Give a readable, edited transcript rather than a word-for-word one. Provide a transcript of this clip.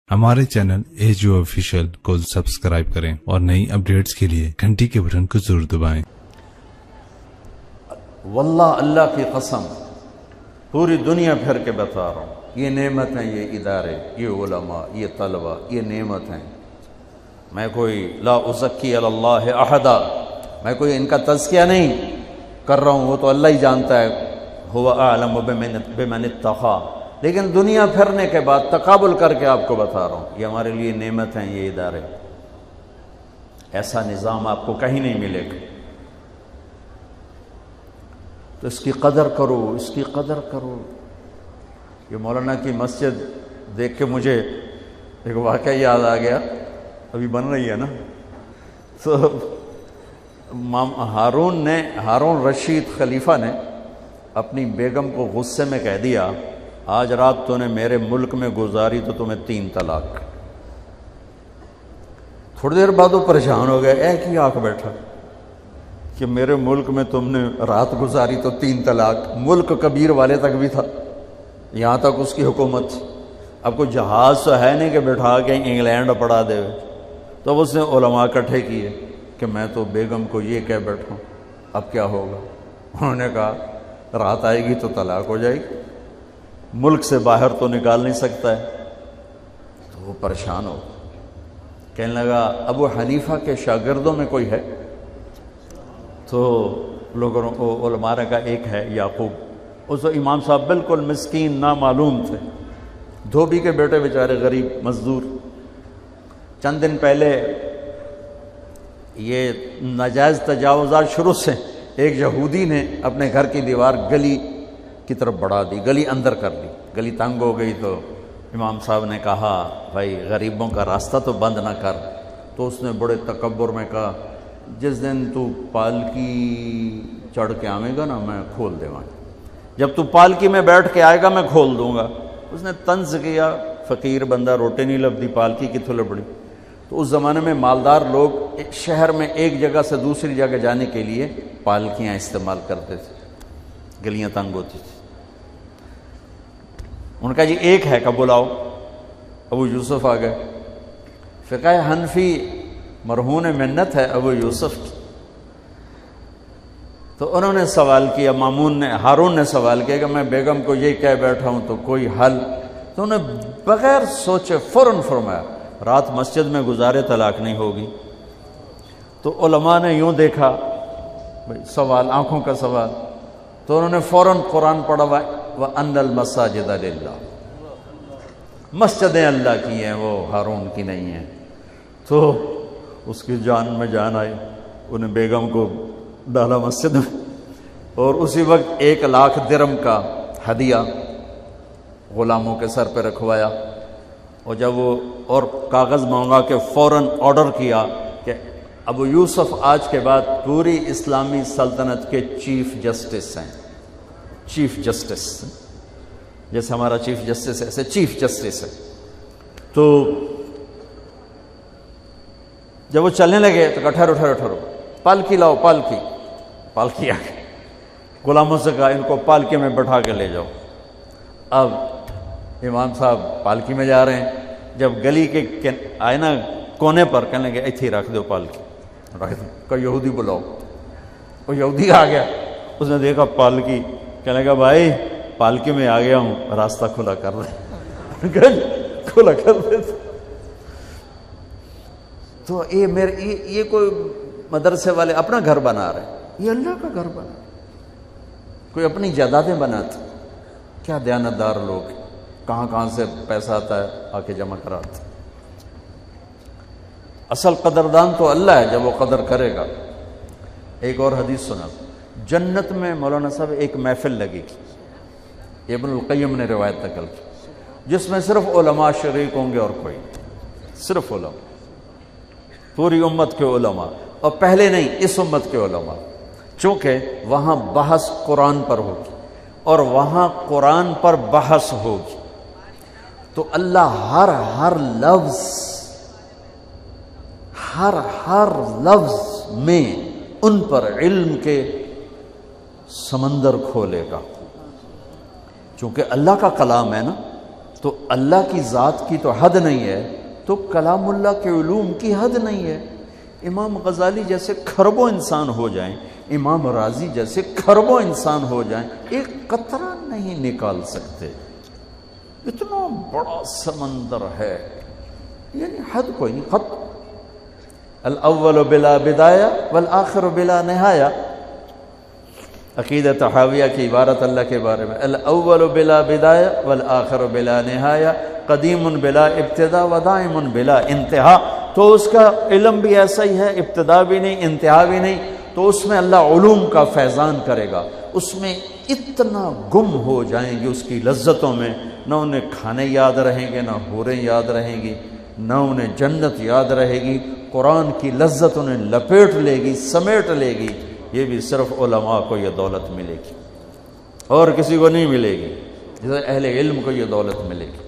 हमारे channel edu official को subscribe करें और नई अपडेट्स के लिए घंटी के बटन को जरूर दबाएं। वल्लाह अल्लाह की कसम पूरी दुनिया फिर के बता रहा हूँ, ये नेमत हैं, ये इदारे, ये उलमा, ये तलबा, ये नेमत हैं। मैं कोई ला उज़क्की अल्लाह अहदा, मैं कोई इनका तज़किया नहीं कर रहा हूँ, वो तो अल्लाह ही जानता है, हुवा आलम बिमन इत्तक़ा। लेकिन दुनिया फिरने के बाद तकाबुल करके आपको बता रहा हूँ, ये हमारे लिए नेमत हैं ये इदारे। ऐसा निज़ाम आपको कहीं नहीं मिलेगा, तो इसकी कदर करो, इसकी कदर करो। ये मौलाना की मस्जिद देख के मुझे एक वाक़या याद आ गया, अभी बन रही है ना, तो हारून रशीद खलीफा ने अपनी बेगम को गुस्से में कह दिया, आज रात तूने मेरे मुल्क में गुजारी तो तुम्हें 3 तलाक। थोड़ी देर बाद वो परेशान हो गए, एक ही आंख बैठा कि मेरे मुल्क में तुमने रात गुजारी तो 3 तलाक। मुल्क कबीर वाले तक भी था, यहाँ तक उसकी हुकूमत थी। अब कोई जहाज़ तो है नहीं कि बैठा के इंग्लैंड पड़ा दे। तो उसने उलमा इकट्ठे किए कि मैं तो बेगम को ये कह बैठा, अब क्या होगा। उन्होंने कहा रात आएगी तो तलाक हो जाएगी, मुल्क से बाहर तो निकाल नहीं सकता है। तो वो परेशान हो, कहने लगा अबू हनीफा के शागिर्दों में कोई है? तो लोगों को उलमा का एक है याकूब। उस इमाम साहब बिल्कुल मिस्कीन ना मालूम थे, धोबी के बेटे बेचारे, गरीब मजदूर। चंद दिन पहले ये नाजायज़ तजावुज़ात शुरू से एक यहूदी ने अपने घर की दीवार गली की तरफ बढ़ा दी, गली अंदर कर ली। गली तंग हो गई तो इमाम साहब ने कहा भाई गरीबों का रास्ता तो बंद ना कर। तो उसने बड़े तकब्बुर में कहा जिस दिन तू पालकी चढ़ के आवेगा ना मैं खोल देगा, जब तू पालकी में बैठ के आएगा मैं खोल दूंगा। उसने तंज किया, फ़कीर बंदा, रोटी नहीं लभदी, पालकी कित्थों लभड़ी। तो उस ज़माने में मालदार लोग शहर में एक जगह से दूसरी जगह जाने के लिए पालकियाँ इस्तेमाल करते थे, गलियाँ तंग होती थी। उनका जी एक है का बुलाओ। अबू यूसुफ आ गए। फ़िक़ह हनफी मरहून मिन्नत है अबू यूसुफ की। तो उन्होंने सवाल किया, हारून ने सवाल किया कि मैं बेगम को ये कह बैठा हूँ तो कोई हल। तो उन्हें बग़ैर सोचे फ़ौरन फरमाया रात मस्जिद में गुजारे तलाक नहीं होगी। तो उलमा ने यूँ देखा, भाई सवाल आँखों का सवाल, तो उन्होंने फ़ौरन कुरान पढ़ा व अन्नल मसाजिद लिल्लाह, मस्जिदें अल्लाह की हैं, वो हारून की नहीं हैं। तो उसकी जान में जान आई, उन्हें बेगम को डाला मस्जिद में और उसी वक्त 1 लाख दिरहम का हदिया ग़ुलामों के सर पर रखवाया। और जब वो और कागज़ मंगा के फ़ौरन ऑर्डर किया कि अबू यूसुफ आज के बाद पूरी इस्लामी सल्तनत के चीफ़ जस्टिस हैं। चीफ़ जस्टिस जैसे हमारा चीफ़ जस्टिस है, ऐसे चीफ़ जस्टिस है। तो जब वो चलने लगे तो ठहरो, पालकी लाओ, पालकी आ गई। गुलामों से कहा इनको पालकी में बैठा के ले जाओ। अब इमाम साहब पालकी में जा रहे हैं, जब गली के आए ना कोने पर, कहने लगे इत्थे रख दो पालकी, रख दो। कोई यहूदी बुलाओ। वो यहूदी आ गया, उसने देखा पालकी, कहने लगा भाई पालकी में आ गया हूँ, रास्ता खुला कर दे। खुला कर दे। तो ये कोई मदरसे वाले अपना घर बना रहे, ये अल्लाह का घर बना, कोई अपनी जायदादें बनाते। क्या दयानतदार लोग, कहाँ से पैसा आता है आके जमा कराते। असल कदरदान तो अल्लाह है, जब वो कदर करेगा। एक और हदीस सुना, जन्नत में मौलाना साहब एक महफिल लगेगी, इब्नुल क़य्यिम ने रिवायत नकल की, जिसमें सिर्फ उलमा शरीक होंगे और कोई, सिर्फ उलमा, पूरी उम्मत के उलमा, और पहले नहीं इस उम्मत के उलमा। चूँकि वहाँ बहस कुरान पर होगी और वहाँ कुरान पर बहस होगी, तो अल्लाह हर लफ्ज़ में उन पर इल्म के समंदर खोलेगा। चूँकि अल्लाह का कलाम है ना, تو اللہ کی ذات کی تو حد نہیں ہے، تو کلام اللہ کے علوم کی حد نہیں ہے۔ امام غزالی جیسے کھربوں انسان ہو جائیں، امام رازی جیسے کھربوں انسان ہو جائیں، ایک قطرہ نہیں نکال سکتے، اتنا بڑا سمندر ہے، یعنی حد کوئی نہیں، ختم۔ الاول بلا بدایہ والآخر بلا نہایہ، عقیدہ طحاویہ کی عبارت اللہ کے بارے میں، الاول بلا بدایہ والآخر بلا نہایہ، قدیم بلا ابتدا ودائم بلا انتہا۔ تو اس کا علم بھی ایسا ہی ہے، ابتدا بھی نہیں انتہا بھی نہیں، تو اس میں اللہ علوم کا فیضان کرے گا، اس میں اتنا گم ہو جائیں گے اس کی لذتوں میں، نہ انہیں کھانے یاد رہیں گے، نہ حوریں یاد رہیں گی، نہ انہیں جنت یاد رہے گی، قرآن کی لذت انہیں لپیٹ لے گی، سمیٹ لے گی۔ یہ بھی صرف علماء کو یہ دولت ملے گی، اور کسی کو نہیں ملے گی، جیسے اہل علم کو یہ دولت ملے گی۔